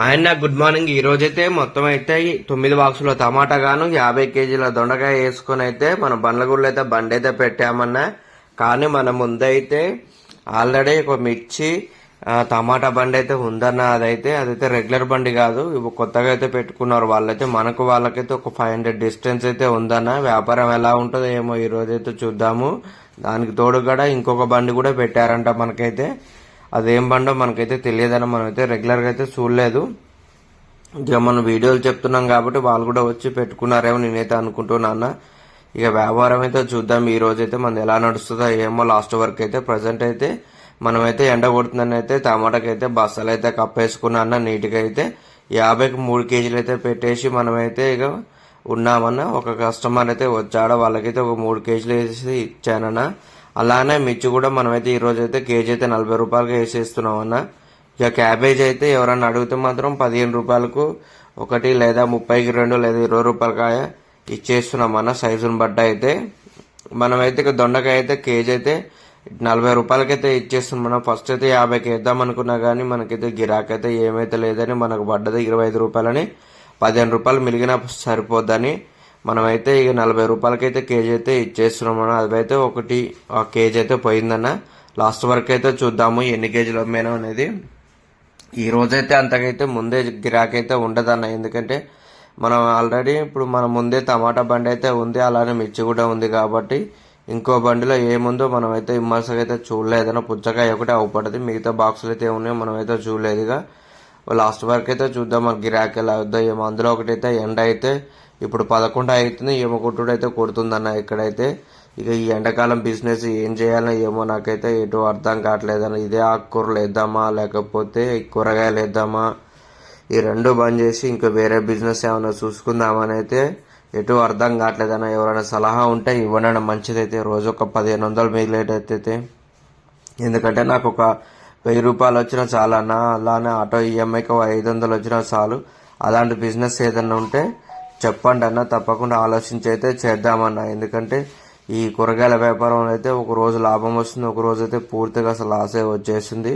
ఆయన good morning. ఈ రోజైతే మొత్తం అయితే 9 బాక్సుల టమాటా గాను 50 కేజీల దొండకాయ వేసుకొని అయితే మన బండ్లగూడలో అయితే బండి అయితే పెట్టామన్నా. కానీ మన ముందైతే ఆల్రెడీ ఒక మిర్చి టమాటా బండి అయితే ఉందన్న. అదైతే రెగ్యులర్ బండి కాదు, కొత్తగా అయితే పెట్టుకున్నారు వాళ్ళైతే. వాళ్ళకైతే ఒక 500 డిస్టెన్స్ అయితే ఉందన్న. వ్యాపారం ఎలా ఉంటుందో ఏమో ఈ రోజైతే చూద్దాము. దానికి తోడు కూడా ఇంకొక బండి కూడా పెట్టారంట మనకైతే. అదేం బండో మనకైతే తెలియదని మనమైతే రెగ్యులర్గా అయితే చూడలేదు. ఇక మనం వీడియోలు చెప్తున్నాం కాబట్టి వాళ్ళు కూడా వచ్చి పెట్టుకున్నారేమో నేనైతే అనుకుంటున్నా. ఇక వ్యాపారం అయితే చూద్దాం ఈ రోజైతే మనది ఎలా నడుస్తుందో ఏమో. లాస్ట్ వరకు అయితే ప్రజెంట్ అయితే మనమైతే ఎండ కొడుతుందని అయితే టమాటాకైతే బస్తాలు అయితే కప్పేసుకున్నా నీట్గా అయితే. 50కి 3 కేజీలు అయితే పెట్టేసి మనమైతే ఇక ఉన్నామన్నా. ఒక కస్టమర్ అయితే వచ్చాడో వాళ్ళకైతే ఒక 3 కేజీలు వేసి ఇచ్చానన్నా. అలానే మిర్చి కూడా మనమైతే ఈ రోజు అయితే కేజీ అయితే 40 రూపాయలకి వేసేస్తున్నామన్నా. ఇక క్యాబేజ్ అయితే ఎవరన్నా అడిగితే మాత్రం 15 రూపాయలకు ఒకటి, లేదా 30కి 2, లేదా 20 రూపాయలకాయ ఇచ్చేస్తున్నామన్నా సైజుని బట్ట అయితే. మనమైతే ఇక దొండకాయ అయితే కేజీ అయితే 40 రూపాయలకైతే ఇచ్చేస్తున్నాం. ఫస్ట్ అయితే 50కి వేద్దాం అనుకున్నా కానీ మనకైతే గిరాకైతే ఏమైతే లేదని మనకు పడ్డది 25 రూపాయలని. 15 రూపాయలు మిలిగినా సరిపోద్దని మనమైతే ఇక 40 రూపాయలకైతే కేజీ అయితే ఇచ్చేస్తున్నాం. అదైతే ఒకటి కేజీ అయితే పోయిందన్న. లాస్ట్ వరకు అయితే చూద్దాము ఎన్ని కేజీలు అమ్మాను అనేది. ఈ రోజైతే అంతకైతే ముందే గిరాకైతే ఉండదన్న. ఎందుకంటే మనం ఆల్రెడీ ఇప్పుడు మన ముందే టమాటా బండి అయితే ఉంది, అలానే మిర్చి కూడా ఉంది కాబట్టి ఇంకో బండిలో ఏముందో మనమైతే ఇమ్మర్సగా అయితే చూడలేదన్న. పుచ్చకాయ ఒకటి అవపడదు, మిగతా బాక్సులు అయితే ఉన్నాయో మనమైతే చూడలేదుగా. లాస్ట్ వరకు అయితే చూద్దాం మన గిరాకీ ఎలా అవుద్దో ఏమో. అందులో ఒకటైతే ఎండ అయితే ఇప్పుడు 11 అవుతుంది, ఏమో కొట్టుడు అయితే కొడుతుందన్న ఇక్కడైతే. ఇక ఈ ఎండాకాలం బిజినెస్ ఏం చేయాలో ఏమో నాకైతే ఎటు అర్థం కావట్లేదన్న. ఇదే ఆకుకూరలు వేద్దామా లేకపోతే కూరగాయలు వేద్దామా, ఈ రెండు బంద్ చేసి ఇంకా వేరే బిజినెస్ ఏమైనా చూసుకుందామని అయితే ఎటు అర్థం కావట్లేదన్న. ఎవరైనా సలహా ఉంటే ఇవ్వనన్న మంచిదైతే. రోజు ఒక 1500 మిగిలేటైతే. ఎందుకంటే నాకు ఒక 1000 రూపాయలు వచ్చినా చాలు అన్న. అలానే ఆటో ఈఎంఐకి 500 వచ్చినా చాలు. అలాంటి బిజినెస్ ఏదన్నా ఉంటే చెప్పండి అన్న, తప్పకుండా ఆలోచించి అయితే చేద్దామన్నా. ఎందుకంటే ఈ కూరగాయల వ్యాపారంలో అయితే ఒక రోజు లాభం వస్తుంది, ఒక రోజు అయితే పూర్తిగా అసలు లాసే వచ్చేసింది.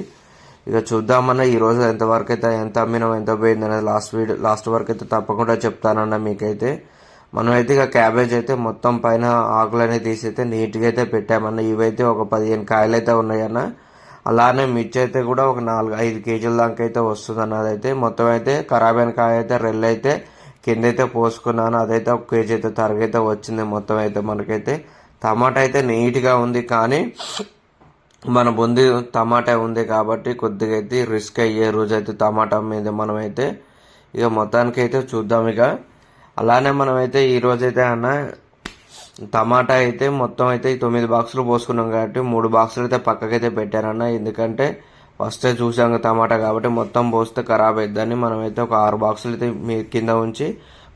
ఇక చూద్దామన్నా ఈ రోజు ఎంతవరకు అయితే ఎంత అమ్మినాం ఎంత పోయింది అనేది లాస్ట్ వరకు అయితే తప్పకుండా చెప్తానన్నా మీకైతే. మనమైతే ఇక క్యాబేజ్ అయితే మొత్తం పైన ఆకులనే తీసి అయితే నీట్గా అయితే పెట్టామన్నా. ఇవైతే ఒక 15 కాయలు అయితే ఉన్నాయన్న. అలానే మిర్చి అయితే కూడా ఒక 4-5 కేజీల దాకా అయితే వస్తుంది అన్నదైతే. మొత్తం అయితే ఖరాబ్ అయిన కాయ అయితే రెల్లైతే కింద అయితే పోసుకున్నాను. అదైతే ఒక కేజీ అయితే తరగైతే వచ్చింది. మొత్తం అయితే మనకైతే టమాటా అయితే నీట్గా ఉంది, కానీ మన ముందు టమాటా ఉంది కాబట్టి కొద్దిగా అయితే రిస్క్ అయ్యే రోజు అయితే టమాటా మీద మనమైతే ఇక మొత్తానికి అయితే చూద్దాం ఇక. అలానే మనమైతే ఈ రోజైతే అన్న టమాటా అయితే మొత్తం అయితే 9 బాక్సులు పోసుకున్నాం కాబట్టి 3 బాక్సులు అయితే పక్కకైతే పెట్టారన్న. ఎందుకంటే ఫస్ట్ చూసాం టమాటా కాబట్టి మొత్తం పోస్తే ఖరాబ్ అయిద్దని మనమైతే ఒక 6 బాక్సులు అయితే మీ కింద ఉంచి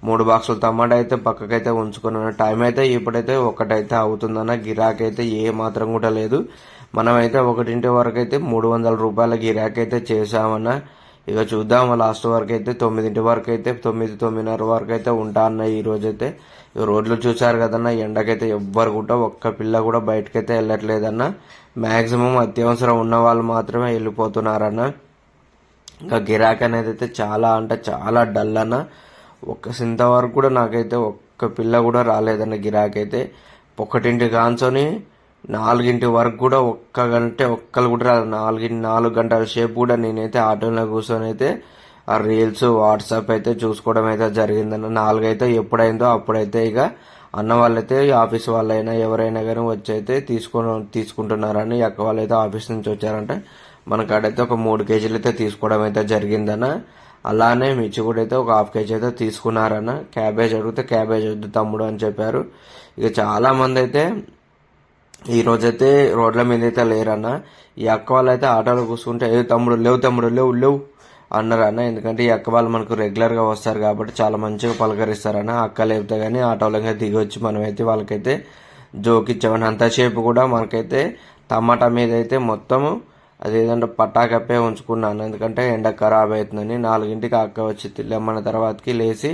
3 బాక్సులు టమాటా అయితే పక్కకైతే ఉంచుకున్నాను. టైం అయితే ఇప్పుడైతే 1 అయితే అవుతుందన్న. గిరాకీ అయితే ఏ మాత్రం కూడా లేదు. మనమైతే 1 వరకు అయితే 300 రూపాయల గిరాకీ అయితే చేసామన్న. ఇక చూద్దాం లాస్ట్ వరకు అయితే 9 వరకు అయితే 9-9:30 వరకు అయితే ఉంటా అన్న ఈ రోజైతే. ఇక రోడ్లు చూసారు కదన్న, ఎండకైతే ఎవ్వరు కూడా ఒక్క పిల్ల కూడా బయటకైతే వెళ్ళట్లేదన్న. మ్యాక్సిమం అత్యవసరం ఉన్న వాళ్ళు మాత్రమే వెళ్ళిపోతున్నారన్న. ఇంకా గిరాకీ అనేది అయితే చాలా అంటే చాలా డల్ అన్న. ఇంతవరకు కూడా నాకైతే ఒక్క పిల్ల కూడా రాలేదన్న గిరాకీ అయితే. 1 కాంచొని 4 వరకు కూడా ఒక్కరు కూడా రాలేదు. 4 గంటల సేపు కూడా నేనైతే ఆటోలో కూర్చొని అయితే ఆ రీల్స్ వాట్సాప్ అయితే చూసుకోవడం అయితే జరిగిందన్న. 4 అయితే ఎప్పుడైందో అప్పుడైతే ఇక అన్న వాళ్ళైతే ఆఫీస్ వాళ్ళైనా ఎవరైనా కానీ వచ్చి అయితే తీసుకుంటున్నారని. అక్క వాళ్ళైతే ఆఫీస్ నుంచి వచ్చారంటే మనకాడైతే ఒక 3 కేజీలు అయితే తీసుకోవడం అయితే జరిగిందన్న. అలానే మిర్చి కూడా అయితే ఒక 1/2 కేజీ అయితే తీసుకున్నారన్న. క్యాబేజ్ అడిగితే క్యాబేజ్ వద్దు తమ్ముడు అని చెప్పారు. ఇక చాలా మంది అయితే ఈ రోజైతే రోడ్ల మీద అయితే లేరన్న. ఈ అక్క వాళ్ళు అయితే ఆటోలో కూర్చుంటే తమ్ముడు లేవు అన్నారన్న. ఎందుకంటే ఈ అక్క వాళ్ళు మనకు రెగ్యులర్గా వస్తారు కాబట్టి చాలా మంచిగా పలకరిస్తారన్న. అక్క లేపితే కానీ ఆటోలో దిగి వచ్చి మనమైతే వాళ్ళకైతే జోకిచ్చామని. అంతసేపు కూడా మనకైతే టమాటా మీద అయితే మొత్తము అదేదంటే పట్టాకప్పే ఉంచుకున్నాను. ఎందుకంటే ఎండ ఖరాబ్ అవుతుందని. 4కి అక్క వచ్చి లెమ్మన్న తర్వాతకి లేచి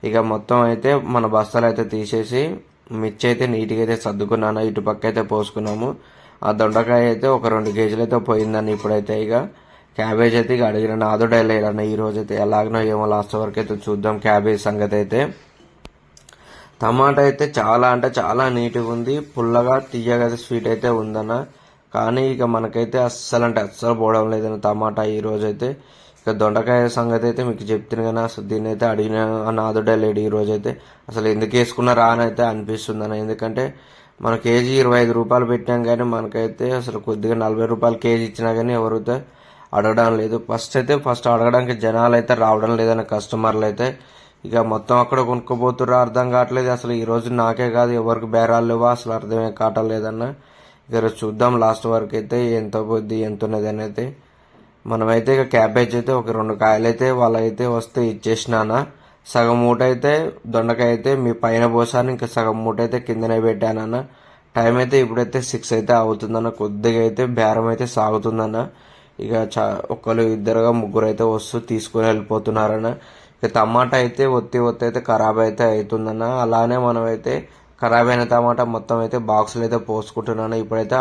ఇక మొత్తం అయితే మన బస్తాలు అయితే తీసేసి మిర్చి అయితే నీట్గా అయితే సర్దుకున్నాను. ఇటు పక్క అయితే పోసుకున్నాము. ఆ దొండకాయ అయితే ఒక 2 కేజీలు అయితే పోయిందని. ఇప్పుడైతే ఇక క్యాబేజ్ అయితే ఇక అడిగిన నాదో డైలీ అన్న ఈ రోజు అయితే ఎలాగనో ఏమో లాస్ట్ వరకు అయితే చూద్దాం క్యాబేజ్ సంగతి అయితే. టమాటా అయితే చాలా అంటే చాలా నీట్గా ఉంది, పుల్లగా తీయగా స్వీట్ అయితే ఉందన్న. కానీ ఇక మనకైతే అస్సలు అంటే అస్సలు పోవడం లేదన్న టమాటా ఈ రోజు అయితే. ఇక దొండకాయ సంగతి అయితే మీకు చెప్తాను కానీ అసలు దీన్ని అయితే అడిగిన నాదుడే లేడు ఈ రోజు అయితే. అసలు ఎందుకు వేసుకున్నారా అని అయితే అనిపిస్తుంది అన్న. ఎందుకంటే మన కేజీ 25 రూపాయలు పెట్టినాం కానీ మనకైతే అసలు కొద్దిగా 40 రూపాయలు కేజీ ఇచ్చినా కానీ ఎవరైతే అడగడం లేదు. ఫస్ట్ అడగడానికి జనాలు అయితే రావడం లేదన్న, కస్టమర్లు అయితే. ఇక మొత్తం అక్కడ కొనుక్కోబోతుర్రా అర్థం కావట్లేదు. అసలు ఈ రోజు నాకే కాదు ఎవరికి బేరాలు లేవా అసలు అర్థమే కావట్లేదన్న. ఇక చూద్దాం లాస్ట్ వరకు అయితే ఎంత పొద్ది ఎంత ఉన్నది అని అయితే. మనమైతే ఇక క్యాబేజ్ అయితే ఒక 2 కాయలు అయితే వాళ్ళైతే వస్తే ఇచ్చేసినానా. సగం మూట అయితే దొండకాయ అయితే మీ పైన పోసాను, ఇంకా సగం మూట అయితే కిందనే పెట్టానన్న. టైం అయితే ఇప్పుడైతే 6 అయితే అవుతుందన్న. కొద్దిగా అయితే బేరం అయితే సాగుతుందన్న. ఇక ఒకరు ఇద్దరుగా ముగ్గురు అయితే వస్తూ తీసుకుని వెళ్ళిపోతున్నారన్న. ఇక టమాటా అయితే ఒత్తి అయితే ఖరాబ్ అయితే అవుతుందన్న. అలానే మనమైతే ఖరాబ్ అయిన టమాటా మొత్తం అయితే బాక్సులు అయితే పోసుకుంటున్నాను. ఇప్పుడైతే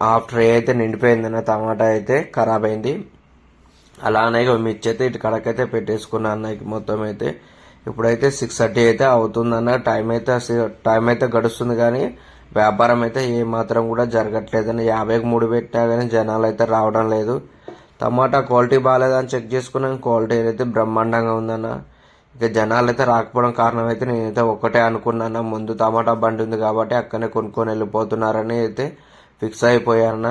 హాఫ్ ట్రే అయితే నిండిపోయిందన్న. టమాటా అయితే ఖరాబ్ అయింది. అలానే ఇక మిర్చి అయితే ఇటు కడకైతే పెట్టేసుకున్నాను మొత్తం అయితే. ఇప్పుడైతే 6:30 అయితే అవుతుందన్న. టైం అయితే గడుస్తుంది కానీ వ్యాపారం అయితే ఏ మాత్రం కూడా జరగట్లేదని. 50కి 3 పెట్టా కానీ జనాలు అయితే రావడం లేదు. టమాటా క్వాలిటీ బాగాలేదని చెక్ చేసుకున్నాను, క్వాలిటీ అయితే బ్రహ్మాండంగా ఉందన్న. ఇక జనాలు అయితే రాకపోవడం కారణం అయితే నేనైతే ఒకటే అనుకున్నాను, ముందు టమాటా బండి ఉంది కాబట్టి అక్కడనే కొనుక్కొని వెళ్ళిపోతున్నారని అయితే ఫిక్స్ అయిపోయారన్న.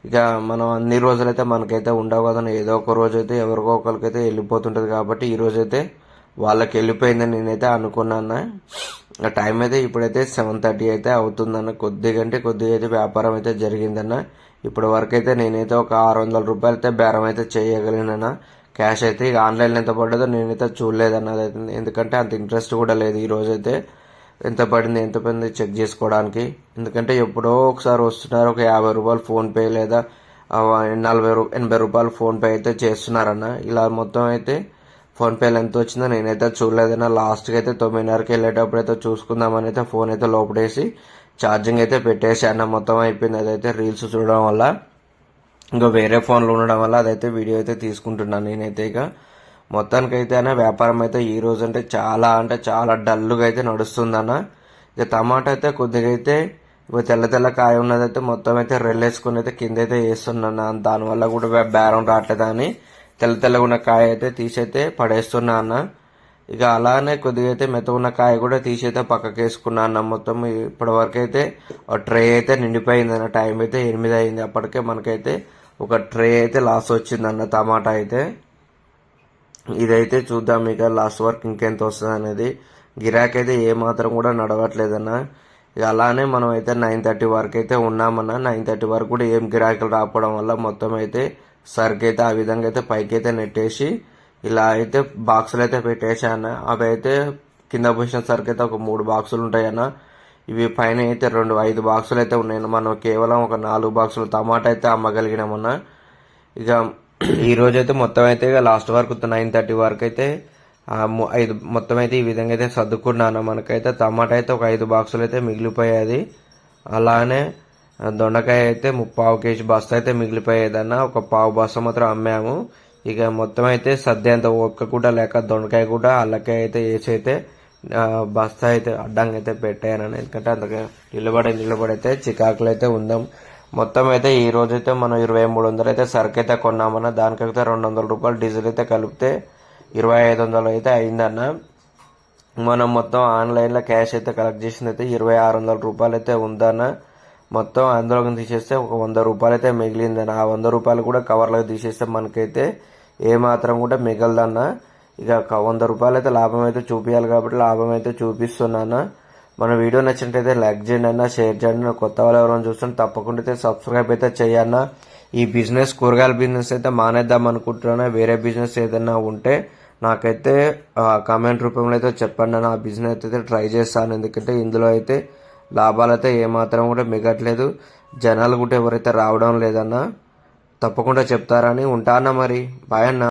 ఇక మనం అన్ని రోజులైతే మనకైతే ఉండవు కదన్న, ఏదో ఒక రోజు అయితే ఎవరికో ఒకరికైతే వెళ్ళిపోతుంటుంది కాబట్టి ఈ రోజైతే వాళ్ళకి వెళ్ళిపోయిందని నేనైతే అనుకున్నాను. టైం అయితే ఇప్పుడైతే 7:30 అయితే అవుతుందన్న. కొద్దిగా అయితే వ్యాపారం అయితే జరిగిందన్న. ఇప్పటి వరకు అయితే నేనైతే ఒక 600 రూపాయలు అయితే బేరం అయితే చేయగలిగిన. క్యాష్ అయితే ఇక ఆన్లైన్లో ఎంత పడ్డదో నేనైతే చూడలేదన్నది. ఎందుకంటే అంత ఇంట్రెస్ట్ కూడా లేదు ఈ రోజైతే ఎంత పడింది చెక్ చేసుకోవడానికి. ఎందుకంటే ఎప్పుడో ఒకసారి వస్తున్నారు, ఒక 50 రూపాయలు ఫోన్పే లేదా 80 రూపాయలు ఫోన్పే అయితే చేస్తున్నారన్న. ఇలా మొత్తం అయితే ఫోన్పేలో ఎంత వచ్చిందో నేనైతే చూడలేదన్న. లాస్ట్కి అయితే 9:30కి వెళ్ళేటప్పుడు అయితే చూసుకుందామని అయితే ఫోన్ అయితే లోపడేసి ఛార్జింగ్ అయితే పెట్టేసి అన్న. మొత్తం అయిపోయింది. అదైతే రీల్స్ చూడడం వల్ల ఇంకా వేరే ఫోన్లు ఉండడం వల్ల అదైతే వీడియో అయితే తీసుకుంటున్నాను నేనైతే. ఇక మొత్తానికైతే అన్న వ్యాపారం అయితే ఈ రోజు అంటే చాలా డల్గా అయితే నడుస్తుందన్న. ఇక టమాటా అయితే కొద్దిగా అయితే ఇప్పుడు తెల్ల కాయ ఉన్నదైతే మొత్తం అయితే రెల్లేసుకుని అయితే కింద అయితే వేస్తున్నాను. దానివల్ల కూడా బేరం రావట్లేదని తెల్లగా ఉన్న కాయ అయితే తీసైతే పడేస్తున్నా అన్న. ఇక అలానే కొద్దిగా అయితే మెత్తగా ఉన్న కాయ కూడా తీసైతే పక్కకి వేసుకున్నా అన్న. మొత్తం ఇప్పటి వరకు అయితే ట్రే అయితే నిండిపోయింది అన్న. టైం అయితే 8 అయింది. అప్పటికే మనకైతే ఒక ట్రే అయితే లాస్ వచ్చిందన్న టమాటా అయితే. ఇదైతే చూద్దాం ఇక లాస్ట్ వరకు ఇంకెంత వస్తుంది అనేది. గిరాకీ అయితే ఏమాత్రం కూడా నడవట్లేదన్న. ఇక అలానే మనం అయితే 9:30 వరకు అయితే ఉన్నామన్న. 9:30 వరకు కూడా ఏం గిరాకీలు రాకపోవడం వల్ల మొత్తం అయితే సరుకు అయితే ఆ విధంగా అయితే పైకి అయితే నెట్టేసి ఇలా అయితే బాక్సులు అయితే పెట్టేసాను. అవి అయితే కింద పోసిన సరుకు అయితే ఒక 3 బాక్సులు ఉంటాయన్న. ఇవి పైన అయితే 5 బాక్సులు అయితే ఉన్నాయి. మనం కేవలం ఒక 4 బాక్సులు టమాటా అయితే అమ్మగలిగినామన్న. ఇక ఈ రోజు అయితే మొత్తం అయితే ఇక లాస్ట్ వరకు 9:30 వరకు అయితే 5 మొత్తం అయితే ఈ విధంగా అయితే సర్దుకున్నాను. మనకైతే టమాటా అయితే ఒక 5 బాక్సులు అయితే మిగిలిపోయేది. అలానే దొండకాయ అయితే 3/4 కేజీ బస్తా అయితే మిగిలిపోయేదన్న. ఒక 1/4 బస్తా మాత్రం అమ్మాము. ఇక మొత్తం అయితే సర్దేంత ఓపిక కూడా లేక దొండకాయ కూడా అల్లకాయ అయితే వేసి అయితే బస్తా అయితే అడ్డంగా అయితే పెట్టాను. ఎందుకంటే అంతగా నిలబడి అయితే చికాకులు అయితే ఉందాం. మొత్తం అయితే ఈ రోజు అయితే మనం 2300 అయితే సరుకు అయితే కొన్నామన్న. దానికైతే 200 రూపాయలు డీజిల్ అయితే కలిపితే 2500 అయితే అయిందన్న. మనం మొత్తం ఆన్లైన్లో క్యాష్ అయితే కలెక్ట్ చేసింది అయితే 2600 రూపాయలు అయితే ఉందన్న. మొత్తం అందులో తీసేస్తే ఒక 100 రూపాయలు అయితే మిగిలిందన్న. ఆ 100 రూపాయలు కూడా కవర్లకు తీసేస్తే మనకైతే ఏమాత్రం కూడా మిగలదన్న. ఇక 100 రూపాయలు అయితే లాభం అయితే చూపించాలి కాబట్టి లాభం అయితే చూపిస్తున్నాను. మన వీడియో నచ్చినట్టయితే లైక్ చేయండి అన్న, షేర్ చేయండి. కొత్త వాళ్ళు ఎవరైనా చూస్తుంటే తప్పకుండా అయితే సబ్స్క్రైబ్ అయితే చేయన్న. ఈ బిజినెస్ కూరగాయల బిజినెస్ అయితే మానేద్దాం అనుకుంటున్నా. వేరే బిజినెస్ ఏదైనా ఉంటే నాకైతే కామెంట్ రూపంలో అయితే చెప్పండి అన్న. ఆ బిజినెస్ అయితే ట్రై చేస్తాను. ఎందుకంటే ఇందులో అయితే లాభాలు అయితే ఏమాత్రం కూడా మిగట్లేదు. జనాలు కూడా ఎవరైతే రావడం లేదన్నా. తప్పకుండా చెప్తారని ఉంటానా. మరి బాయ్ అన్న.